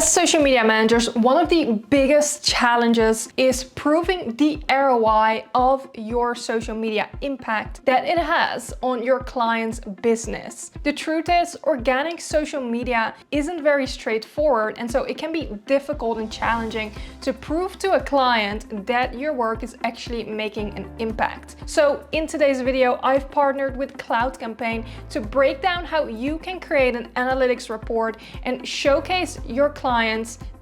As social media managers, one of the biggest challenges is proving the ROI of your social media impact that it has on your client's business. The truth is, organic social media isn't very straightforward, and so it can be difficult and challenging to prove to a client that your work is actually making an impact. So in today's video, I've partnered with Cloud Campaign to break down how you can create an analytics report and showcase your clients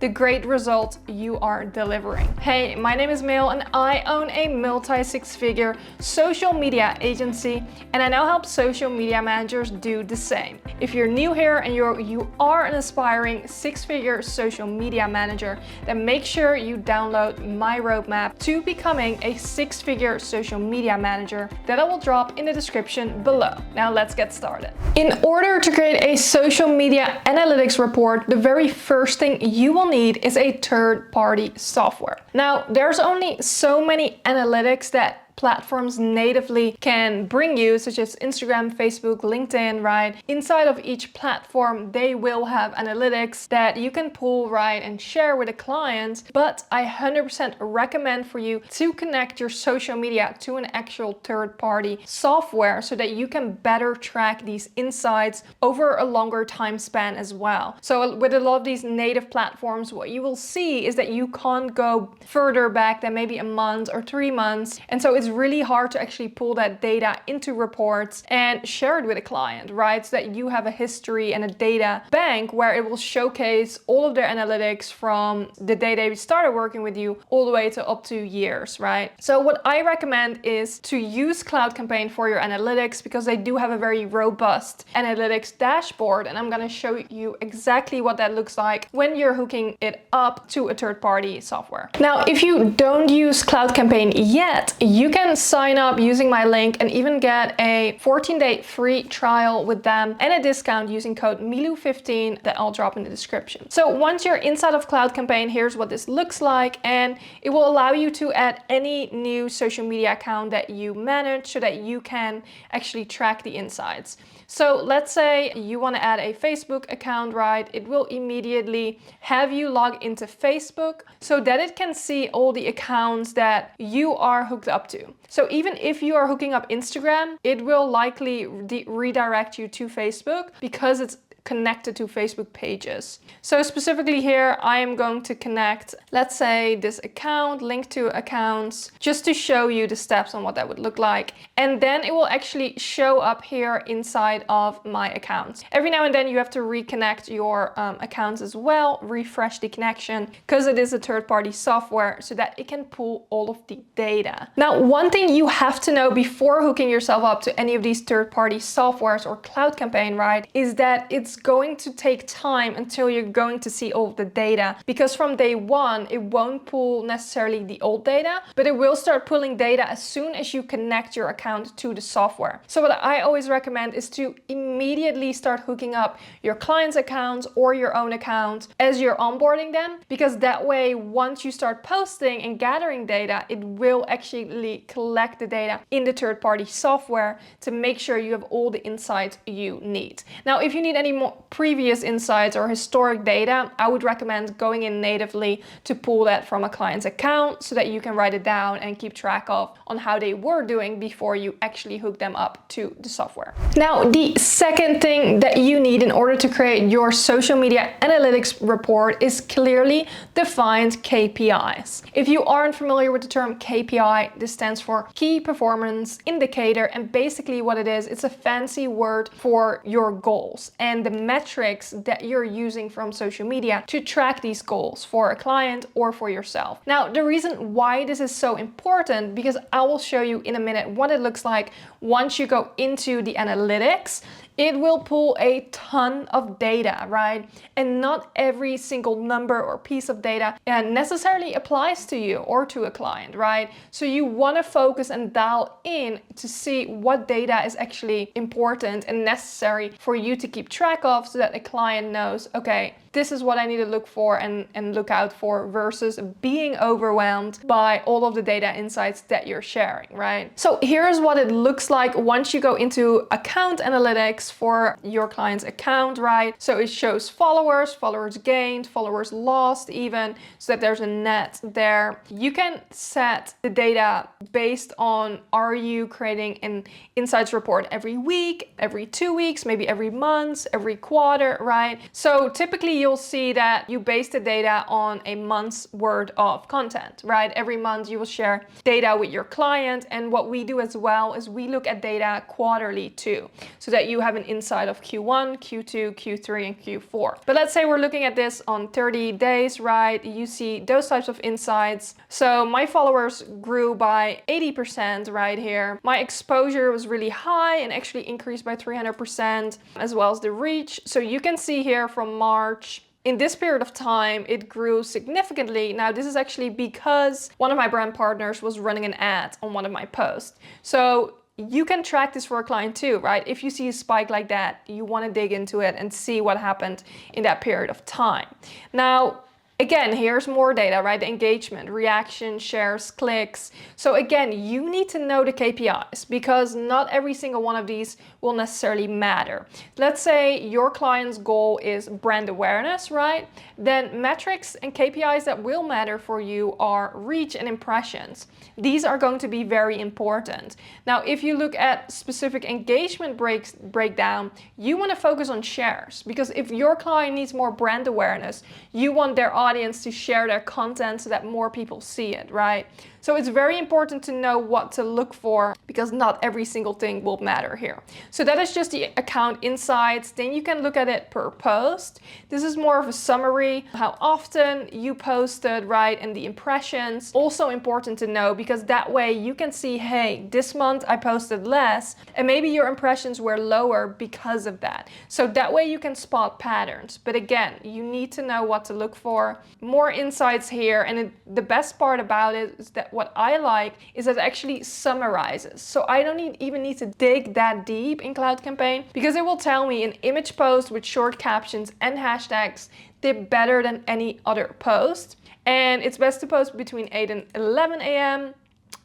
the great results you are delivering. Hey, my name is Milou and I own a multi-six-figure social media agency, and I now help social media managers do the same. If you're new here and you are an aspiring six-figure social media manager, then make sure you download my roadmap to becoming a six-figure social media manager that I will drop in the description below. Now let's get started. In order to create a social media analytics report, the very first thing you will need is a third-party software. Now, there's only so many analytics that platforms natively can bring you, such as Instagram, Facebook, LinkedIn, right? Inside of each platform, they will have analytics that you can pull, right, and share with a client. But I 100% recommend for you to connect your social media to an actual third-party software so that you can better track these insights over a longer time span as well. So with a lot of these native platforms, what you will see is that you can't go further back than maybe a month or 3 months. And so it's really hard to actually pull that data into reports and share it with a client, right? So that you have a history and a data bank where it will showcase all of their analytics from the day they started working with you all the way to up to years, right? So what I recommend is to use Cloud Campaign for your analytics, because they do have a very robust analytics dashboard, and I'm going to show you exactly what that looks like when you're hooking it up to a third-party software. Now, if you don't use Cloud Campaign yet, you can sign up using my link and even get a 14-day free trial with them and a discount using code Milou15 that I'll drop in the description. So once you're inside of Cloud Campaign, here's what this looks like, and it will allow you to add any new social media account that you manage so that you can actually track the insights. So let's say you want to add a Facebook account, right? It will immediately have you log into Facebook so that it can see all the accounts that you are hooked up to. So even if you are hooking up Instagram, it will likely redirect you to Facebook because it's connected to Facebook pages. So specifically here, I am going to connect, let's say, this account, link to accounts, just to show you the steps on what that would look like. And then it will actually show up here inside of my accounts. Every now and then you have to reconnect your accounts as well, refresh the connection, because it is a third-party software so that it can pull all of the data. Now, one thing you have to know before hooking yourself up to any of these third-party softwares or Cloud Campaign, right, is that it's going to take time until you're going to see all of the data, because from day one, it won't pull necessarily the old data, but it will start pulling data as soon as you connect your account to the software. So what I always recommend is to immediately start hooking up your clients' accounts or your own account as you're onboarding them, because that way, once you start posting and gathering data, it will actually collect the data in the third-party software to make sure you have all the insights you need. Now, if you need any more previous insights or historic data, I would recommend going in natively to pull that from a client's account so that you can write it down and keep track of on how they were doing before you actually hook them up to the software. Now, the second thing that you need in order to create your social media analytics report is clearly defined KPIs. If you aren't familiar with the term KPI, this stands for Key Performance Indicator, and basically what it is, it's a fancy word for your goals and the metrics that you're using from social media to track these goals for a client or for yourself. Now, the reason why this is so important, because I will show you in a minute what it looks like once you go into the analytics. It will pull a ton of data, right? And not every single number or piece of data necessarily applies to you or to a client, right? So you want to focus and dial in to see what data is actually important and necessary for you to keep track of, so that a client knows, okay, this is what I need to look for and look out for, versus being overwhelmed by all of the data insights that you're sharing, right? So here's what it looks like once you go into account analytics for your client's account, right? So it shows followers, followers gained, followers lost even, so that there's a net there. You can set the data based on, are you creating an insights report every week, every 2 weeks, maybe every month, every quarter, right? So typically you'll see that you base the data on a month's worth of content, right? Every month you will share data with your client. And what we do as well is we look at data quarterly too, so that you have an insight of Q1, Q2, Q3, and Q4. But let's say we're looking at this on 30 days, right? You see those types of insights. So my followers grew by 80% right here. My exposure was really high and actually increased by 300%, as well as the reach. So you can see here from March, in this period of time, it grew significantly. Now, this is actually because one of my brand partners was running an ad on one of my posts. So you can track this for a client too, right? If you see a spike like that, you want to dig into it and see what happened in that period of time. Now, again, here's more data, right? The engagement, reaction, shares, clicks. So again, you need to know the KPIs, because not every single one of these will necessarily matter. Let's say your client's goal is brand awareness, right? Then metrics and KPIs that will matter for you are reach and impressions. These are going to be very important. Now, if you look at specific engagement breakdown, you want to focus on shares, because if your client needs more brand awareness, you want their audience to share their content so that more people see it, right? So it's very important to know what to look for, because not every single thing will matter here. So that is just the account insights. Then you can look at it per post. This is more of a summary, how often you posted, right? And the impressions, also important to know, because that way you can see, hey, this month I posted less, and maybe your impressions were lower because of that. So that way you can spot patterns. But again, you need to know what to look for. More insights here. And the best part about it is that what I like is that it actually summarizes. So I don't even need to dig that deep in Cloud Campaign, because it will tell me an image post with short captions and hashtags did better than any other post. And it's best to post between 8 and 11 a.m.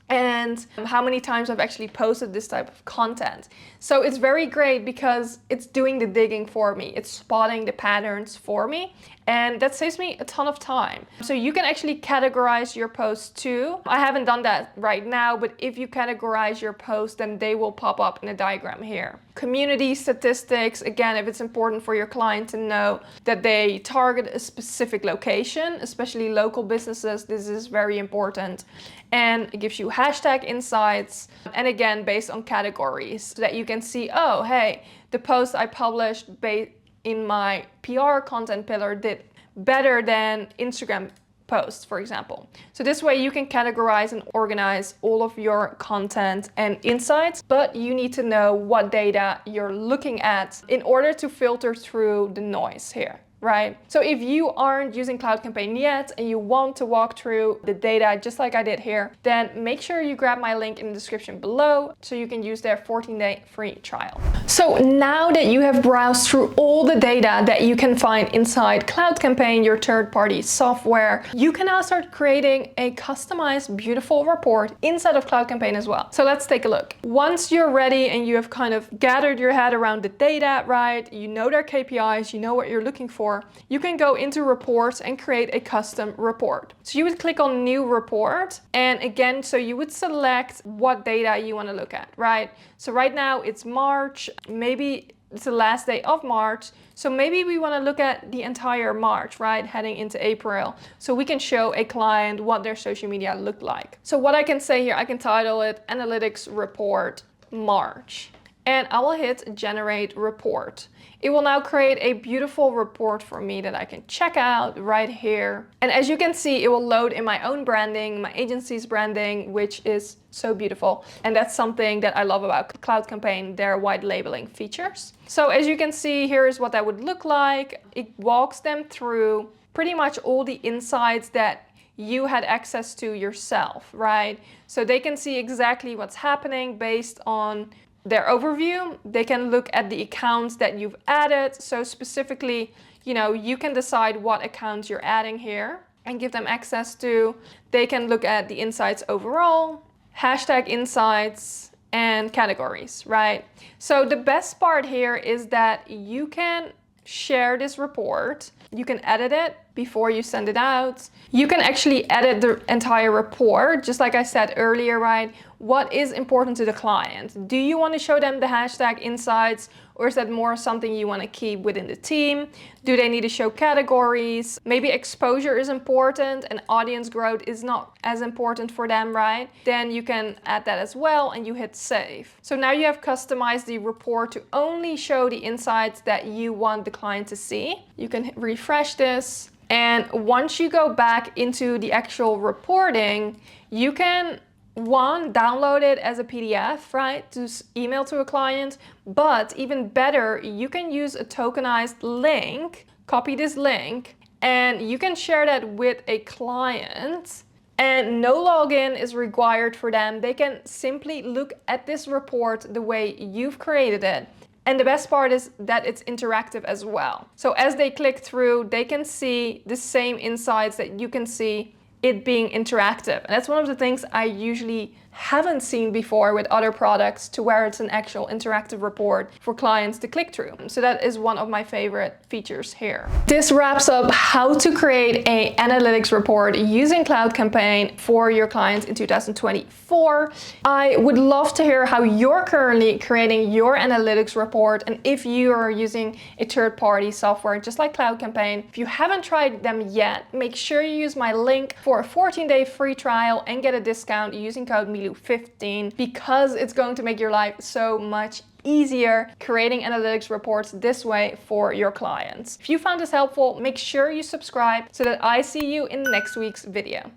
and how many times I've actually posted this type of content. So it's very great because it's doing the digging for me. It's spotting the patterns for me, and that saves me a ton of time. So you can actually categorize your posts too. I haven't done that right now, but if you categorize your posts, then they will pop up in a diagram here. Community statistics, again, if it's important for your client to know that they target a specific location, especially local businesses, this is very important. And it gives you hashtag insights, and again, based on categories, so that you can see, oh, hey, the post I published in my PR content pillar did better than Instagram posts, for example. So this way you can categorize and organize all of your content and insights, but you need to know what data you're looking at in order to filter through the noise here. Right? So if you aren't using Cloud Campaign yet and you want to walk through the data just like I did here, then make sure you grab my link in the description below so you can use their 14-day free trial. So now that you have browsed through all the data that you can find inside Cloud Campaign, your third-party software, you can now start creating a customized, beautiful report inside of Cloud Campaign as well. So let's take a look. Once you're ready and you have kind of gathered your head around the data, right? You know their KPIs, you know what you're looking for, you can go into reports and create a custom report. So you would click on new report, and again, so you would select what data you want to look at, right? So right now it's March, maybe it's the last day of March. So maybe we want to look at the entire March, right? Heading into April. So we can show a client what their social media looked like. So what I can say here, I can title it Analytics Report March. And I will hit Generate Report. It will now create a beautiful report for me that I can check out right here. And as you can see, it will load in my own branding, my agency's branding, which is so beautiful. And that's something that I love about Cloud Campaign, their white labeling features. So as you can see, here is what that would look like. It walks them through pretty much all the insights that you had access to yourself, right? So they can see exactly what's happening based on their overview. They can look at the accounts that you've added. So specifically, you can decide what accounts you're adding here and give them access to. They can look at the insights overall, hashtag insights, and categories, right? So the best part here is that you can share this report. You can edit it before you send it out. You can actually edit the entire report, just like I said earlier, right? What is important to the client? Do you want to show them the hashtag insights, or is that more something you want to keep within the team? Do they need to show categories? Maybe exposure is important and audience growth is not as important for them, right? Then you can add that as well and you hit save. So now you have customized the report to only show the insights that you want the client to see. You can refresh this. And once you go back into the actual reporting, you can download it as a PDF, right, to email to a client. But even better, you can use a tokenized link, copy this link, and you can share that with a client. And no login is required for them. They can simply look at this report the way you've created it. And the best part is that it's interactive as well. So as they click through, they can see the same insights that you can see, it being interactive. And that's one of the things I usually haven't seen before with other products, to where it's an actual interactive report for clients to click through. So that is one of my favorite features here. This wraps up how to create an analytics report using Cloud Campaign for your clients in 2024. I would love to hear how you're currently creating your analytics report, and if you are using a third-party software just like Cloud Campaign. If you haven't tried them yet, make sure you use my link for a 14-day free trial and get a discount using code Milou15, because it's going to make your life so much easier creating analytics reports this way for your clients. If you found this helpful, make sure you subscribe so that I see you in next week's video.